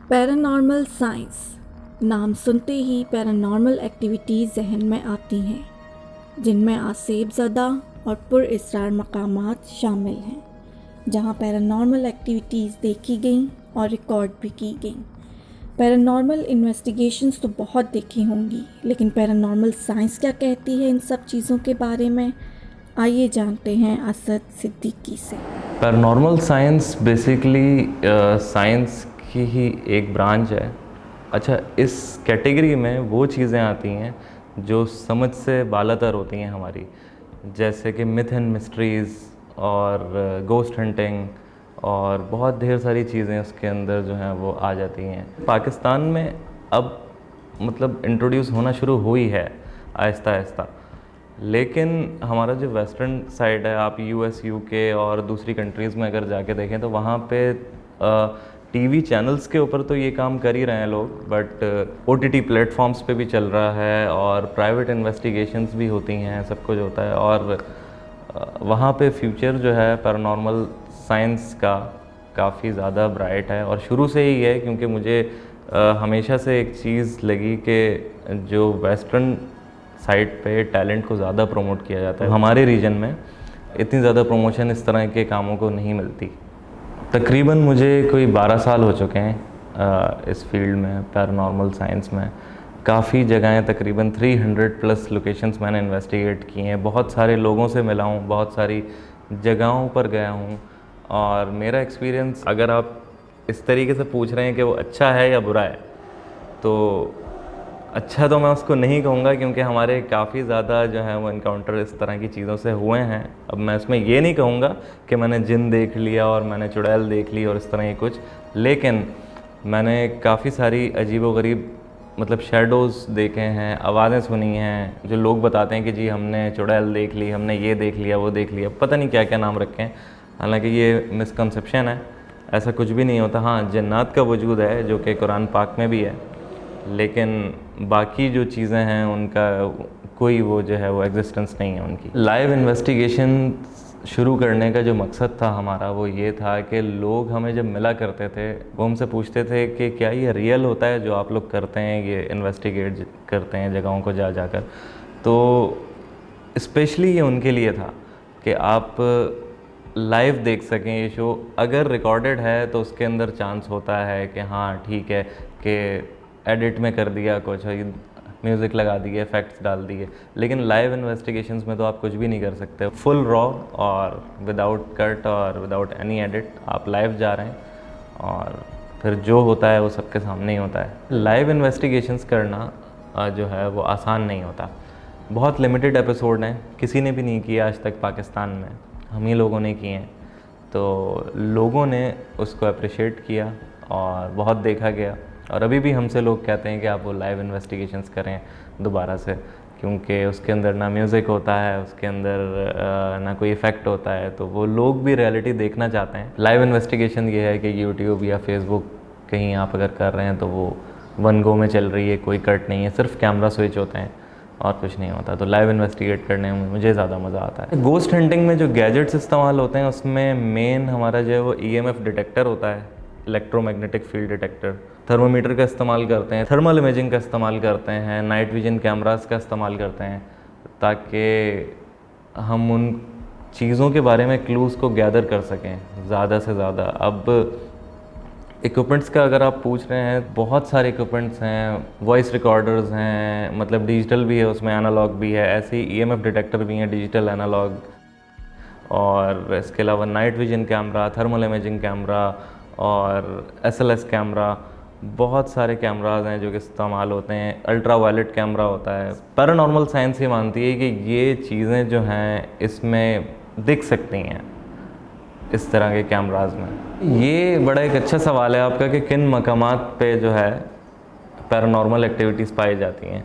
Paranormal science, नाम सुनते ही paranormal activities जहन में आती हैं, जिनमें आसेब ज़दा और पुरअसरार मकामात शामिल हैं, जहां पैरानॉर्मल एक्टिविटीज़ देखी गईं और रिकॉर्ड भी की गईं। पैरानॉर्मल इन्वेस्टिगेशंस तो बहुत देखी होंगी, लेकिन पैरानॉर्मल साइंस क्या कहती है इन सब चीज़ों के बारे में? आइए जानते हैं असद सिद्दीकी से। पैरानॉर्मल साइंस बेसिकली साइंस की ही एक ब्रांच है। अच्छा, इस कैटेगरी में वो चीज़ें आती हैं जो समझ से बालातर होती हैं हमारी, जैसे कि मिथ एंड मिस्ट्रीज़ और गोस्ट हंटिंग और बहुत ढेर सारी चीज़ें उसके अंदर जो हैं वो आ जाती हैं। पाकिस्तान में अब मतलब इंट्रोड्यूस होना शुरू हुई है आहिस्ता आहिस्ता, लेकिन हमारा जो वेस्टर्न साइड है, आप यूएस, यूके और दूसरी कंट्रीज़ में अगर जाके देखें तो वहाँ पे टीवी चैनल्स के ऊपर तो ये काम कर ही रहे हैं लोग, बट ओटीटी प्लेटफॉर्म्स पे भी चल रहा है और प्राइवेट इन्वेस्टिगेशंस भी होती हैं, सब कुछ होता है। और वहाँ पे फ्यूचर जो है पैरानॉर्मल साइंस का काफ़ी ज़्यादा ब्राइट है और शुरू से ही है, क्योंकि मुझे हमेशा से एक चीज़ लगी कि जो वेस्टर्न साइट पे टैलेंट को ज़्यादा प्रमोट किया जाता है, हमारे रीजन में इतनी ज़्यादा प्रमोशन इस तरह के कामों को नहीं मिलती। तकरीबन मुझे कोई 12 साल हो चुके हैं इस फील्ड में, पैरानॉर्मल साइंस में। काफ़ी जगहें, तकरीबन 300 प्लस लोकेशंस मैंने इन्वेस्टिगेट किए हैं, बहुत सारे लोगों से मिला हूँ, बहुत सारी जगहों पर गया हूँ। और मेरा एक्सपीरियंस, अगर आप इस तरीके से पूछ रहे हैं कि वो अच्छा है या बुरा है, तो अच्छा तो मैं उसको नहीं कहूँगा, क्योंकि हमारे काफ़ी ज़्यादा जो है वो इनकाउंटर इस तरह की चीज़ों से हुए हैं। अब मैं इसमें ये नहीं कहूँगा कि मैंने जिन देख लिया और मैंने चुड़ैल देख ली और इस तरह की कुछ, लेकिन मैंने काफ़ी सारी अजीबोगरीब मतलब शेडोज़ देखे हैं, आवाज़ें सुनी हैं, जो लोग बताते हैं कि जी हमने चुड़ैल देख ली, हमने ये देख लिया, वो देख लिया, पता नहीं क्या क्या नाम रखे हैं। हालांकि ये मिसकंसेप्शन है, ऐसा कुछ भी नहीं होता। हाँ, जन्नात का वजूद है जो कि कुरान पाक में भी है, लेकिन बाकी जो चीज़ें हैं उनका कोई वो जो है वो एग्जिस्टेंस नहीं है उनकी। लाइव इन्वेस्टिगेशन शुरू करने का जो मकसद था हमारा, वो ये था कि लोग हमें जब मिला करते थे, वो हमसे पूछते थे कि क्या ये रियल होता है जो आप लोग करते हैं, ये इन्वेस्टिगेट करते हैं जगहों को जा जाकर। तो स्पेशली ये उनके लिए था कि आप लाइव देख सकें ये शो। अगर रिकॉर्डेड है तो उसके अंदर चांस होता है कि हाँ ठीक है, कि एडिट में कर दिया कुछ, म्यूज़िक लगा दिए, इफेक्ट्स डाल दिए, लेकिन लाइव इन्वेस्टिगेशंस में तो आप कुछ भी नहीं कर सकते। फुल रॉ और विदाउट कट और विदाउट एनी एडिट आप लाइव जा रहे हैं और फिर जो होता है वो सबके सामने ही होता है। लाइव इन्वेस्टिगेशंस करना जो है वो आसान नहीं होता। बहुत लिमिटेड एपिसोड हैं, किसी ने भी नहीं किया आज तक पाकिस्तान में, हम ही लोगों ने किए हैं। तो लोगों ने उसको अप्रिशिएट किया और बहुत देखा गया, और अभी भी हमसे लोग कहते हैं कि आप वो लाइव इन्वेस्टिगेशंस करें दोबारा से, क्योंकि उसके अंदर ना म्यूज़िक होता है, उसके अंदर ना कोई इफ़ेक्ट होता है, तो वो लोग भी रियलिटी देखना चाहते हैं। लाइव इन्वेस्टिगेशन ये है कि यूट्यूब या फेसबुक कहीं आप अगर कर रहे हैं तो वो वन गो में चल रही है, कोई कट नहीं है, सिर्फ कैमरा स्विच होते हैं और कुछ नहीं होता। तो लाइव इन्वेस्टिगेट करने में मुझे ज़्यादा मज़ा आता है। गोस्ट हंटिंग में जो गैजेट्स इस्तेमाल होते हैं उसमें मेन हमारा जो है वो EMF डिटेक्टर होता है, इलेक्ट्रोमैग्नेटिक फील्ड डिटेक्टर। थर्मोमीटर का इस्तेमाल करते हैं, थर्मल इमेजिंग का इस्तेमाल करते हैं, नाइट विजन कैमरास का इस्तेमाल करते हैं, ताकि हम उन चीज़ों के बारे में क्लूज़ को गैदर कर सकें ज़्यादा से ज़्यादा। अब इक्विपमेंट्स का अगर आप पूछ रहे हैं, बहुत सारे इक्विपमेंट्स हैं, वॉइस रिकॉर्डर्स हैं, मतलब डिजिटल भी है उसमें, एनालॉग भी है, ऐसे ही EMF डिटेक्टर भी हैं, डिजिटल एनालॉग, और इसके अलावा night vision camera, thermal imaging camera और SLS कैमरा, बहुत सारे कैमराज हैं जो कि इस्तेमाल होते हैं। अल्ट्रा वायलेट कैमरा होता है। पैरानॉर्मल साइंस ये मानती है कि ये चीज़ें जो हैं इसमें दिख सकती हैं इस तरह के कैमराज में। ये बड़ा एक अच्छा सवाल है आपका कि किन मकामात पे जो है पैरानॉर्मल एक्टिविटीज़ पाई जाती हैं।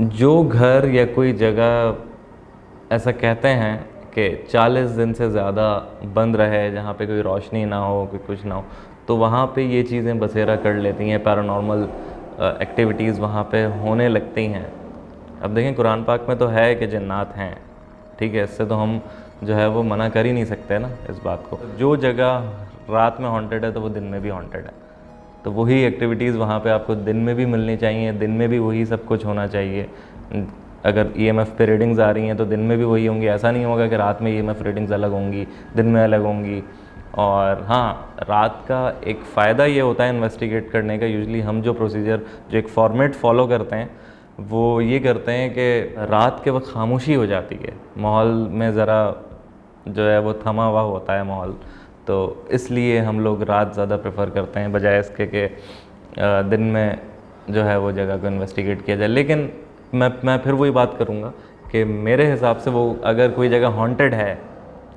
जो घर या कोई जगह ऐसा कहते हैं कि 40 दिन से ज़्यादा बंद रहे, जहाँ पे कोई रोशनी ना हो, कोई कुछ ना हो, तो वहाँ पे ये चीज़ें बसेरा कर लेती हैं, पैरानॉर्मल एक्टिविटीज़ वहाँ पे होने लगती हैं। अब देखें, कुरान पाक में तो है कि जन्नात हैं, ठीक है, इससे तो हम जो है वो मना कर ही नहीं सकते ना इस बात को। जो जगह रात में हॉन्टेड है तो वो दिन में भी हॉन्टेड है। तो वही एक्टिविटीज़ वहाँ पे आपको दिन में भी मिलनी चाहिए, दिन में भी वही सब कुछ होना चाहिए। अगर ईएमएफ पे रीडिंग्स आ रही हैं तो दिन में भी वही होंगी, ऐसा नहीं होगा कि रात में ईएमएफ रीडिंग्स अलग होंगी, दिन में अलग होंगी। और हाँ, रात का एक फ़ायदा ये होता है इन्वेस्टिगेट करने का, यूजुअली हम जो प्रोसीजर, जो एक फॉर्मेट फॉलो करते हैं वो ये करते हैं कि रात के वक्त खामोशी हो जाती है, माहौल में ज़रा जो है वो थमा हुआ होता है माहौल, तो इसलिए हम लोग रात ज़्यादा प्रेफर करते हैं बजाय इसके कि दिन में जो है वो जगह को इन्वेस्टिगेट किया जाए। लेकिन मैं फिर वही बात करूँगा कि मेरे हिसाब से वो अगर कोई जगह हॉन्टेड है,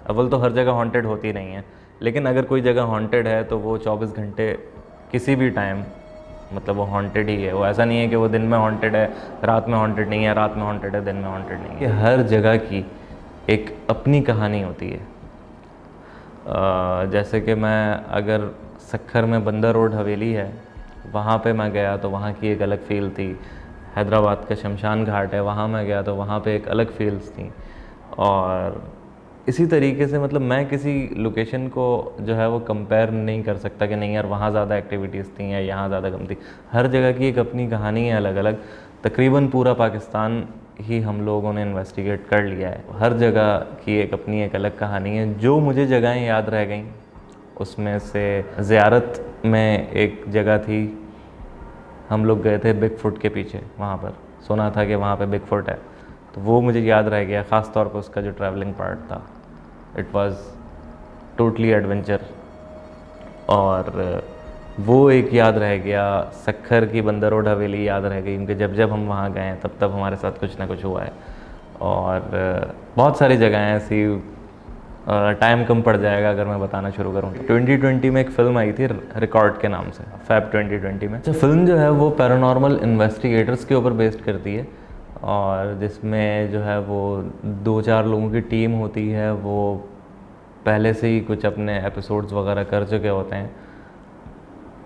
अव्वल तो हर जगह हॉन्टेड होती नहीं है, लेकिन अगर कोई जगह हॉन्टेड है तो वो 24 घंटे किसी भी टाइम मतलब वो हॉन्टेड ही है। वो ऐसा नहीं है कि वो दिन में हॉन्टेड है रात में हॉन्टेड नहीं है, रात में हॉन्टेड है दिन में हॉन्टेड नहीं है। हर जगह की एक अपनी कहानी होती है। जैसे कि मैं अगर सक्खर में बंदर रोड हवेली है, वहाँ पे मैं गया तो वहाँ की एक अलग फ़ील थी। हैदराबाद का शमशान घाट है, वहाँ मैं गया तो वहाँ पे एक अलग फील्स थी। और इसी तरीके से मतलब मैं किसी लोकेशन को जो है वो कंपेयर नहीं कर सकता कि नहीं यार वहाँ ज़्यादा एक्टिविटीज़ थी या यहाँ ज़्यादा कम थी। हर जगह की एक अपनी कहानी है अलग अलग। तकरीबन पूरा पाकिस्तान ही हम लोगों ने इन्वेस्टिगेट कर लिया है। हर जगह की एक अपनी एक अलग कहानी है। जो मुझे जगहें याद रह गई उसमें से ज़ियारत में एक जगह थी, हम लोग गए थे बिग फुट के पीछे, वहाँ पर सुना था कि वहाँ पे बिग फुट है, तो वो मुझे याद रह गया। ख़ास तौर पर उसका जो ट्रैवलिंग पार्ट था, इट वाज टोटली एडवेंचर। और वो एक याद रह गया। सक्खर की बंदर रोड हवेली याद रह गई, क्योंकि जब जब हम वहाँ गए तब हमारे साथ कुछ ना कुछ हुआ है। और बहुत सारी जगहें ऐसी, टाइम कम पड़ जाएगा अगर मैं बताना शुरू करूँ तो। 2020 में एक फ़िल्म आई थी रिकॉर्ड के नाम से, फैब 2020 में। जो फिल्म जो है वो पैरानॉर्मल इन्वेस्टिगेटर्स के ऊपर बेस्ड करती है, और जिसमें जो है वो 2-4 लोगों की टीम होती है। वो पहले से ही कुछ अपने एपिसोड्स वगैरह कर चुके होते हैं।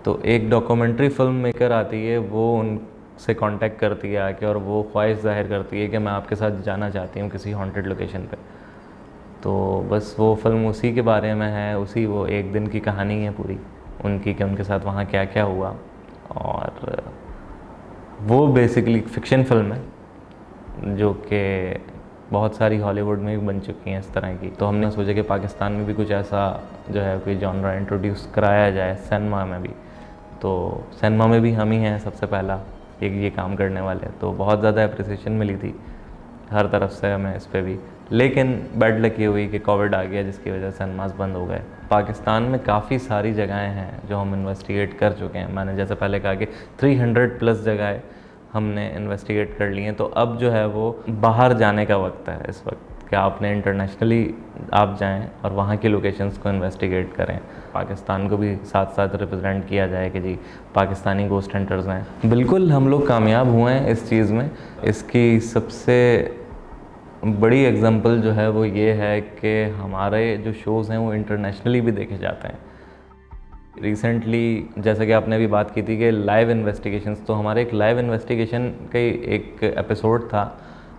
तो एक डॉक्यूमेंट्री फिल्म मेकर आती है, वो उनसे कांटेक्ट करती है आके, और वो ख्वाहिश ज़ाहिर करती है कि मैं आपके साथ जाना चाहती हूँ किसी हॉन्टेड लोकेशन पे। तो बस वो फिल्म उसी के बारे में है, उसी वो एक दिन की कहानी है पूरी उनकी कि उनके साथ वहाँ क्या क्या हुआ। और वो बेसिकली फिक्शन फिल्म है जो कि बहुत सारी हॉलीवुड में भी बन चुकी हैं इस तरह की। तो हमने सोचा कि पाकिस्तान में भी कुछ ऐसा जो है कोई जॉनरा इंट्रोड्यूस कराया जाए सिनेमा में भी। तो सिनेमा में भी हम ही हैं सबसे पहला ये काम करने वाले। तो बहुत ज़्यादा अप्रिसिएशन मिली थी हर तरफ से हमें इस पे भी। लेकिन बैड लक ये हुई कि कोविड आ गया, जिसकी वजह से सिनेमास बंद हो गए। पाकिस्तान में काफ़ी सारी जगहें हैं जो हम इन्वेस्टिगेट कर चुके हैं। मैंने जैसे पहले कहा कि 300 प्लस जगहें हमने इन्वेस्टिगेट कर ली हैं। तो अब जो है वो बाहर जाने का वक्त है इस वक्त कि आपने इंटरनेशनली आप जाएं और वहाँ की लोकेशंस को इन्वेस्टिगेट करें। पाकिस्तान को भी साथ साथ रिप्रेजेंट किया जाए कि जी पाकिस्तानी गोस्ट हंटर्स हैं। बिल्कुल हम लोग कामयाब हुए हैं इस चीज़ में। इसकी सबसे बड़ी एग्जांपल जो है वो ये है कि हमारे जो शोज़ हैं वो इंटरनेशनली भी देखे जाते हैं। रिसेंटली जैसे कि आपने अभी बात की थी कि लाइव इन्वेस्टिगेशंस, तो हमारे एक लाइव इन्वेस्टिगेशन का एक एपिसोड था,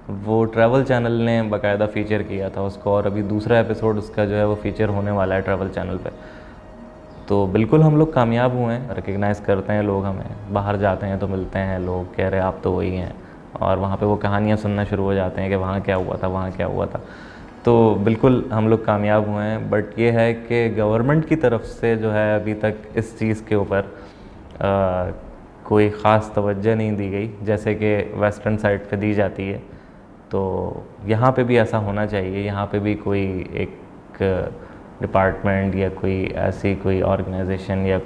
वो ट्रैवल चैनल ने बाकायदा फ़ीचर किया था उसको, और अभी दूसरा एपिसोड उसका जो है वो फ़ीचर होने वाला है ट्रैवल चैनल पे। तो बिल्कुल हम लोग कामयाब हुए हैं, रिकग्नाइज़ करते हैं लोग हमें। बाहर जाते हैं तो मिलते हैं लोग, कह रहे आप तो वही हैं, और वहाँ पे वो कहानियाँ सुनना शुरू हो जाते हैं कि वहाँ क्या हुआ था, वहाँ क्या हुआ था। तो बिल्कुल हम लोग कामयाब हुए हैं। बट ये है कि गवर्नमेंट की तरफ से जो है अभी तक इस चीज़ के ऊपर कोई ख़ास तवज्जो नहीं दी गई जैसे कि वेस्टर्न साइड पे दी जाती है। तो यहाँ पे भी ऐसा होना चाहिए। यहाँ पे भी कोई एक डिपार्टमेंट या कोई ऐसी कोई ऑर्गेनाइजेशन या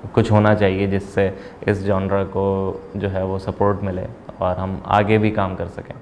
कुछ होना चाहिए जिससे इस जॉनरा को जो है वो सपोर्ट मिले और हम आगे भी काम कर सकें।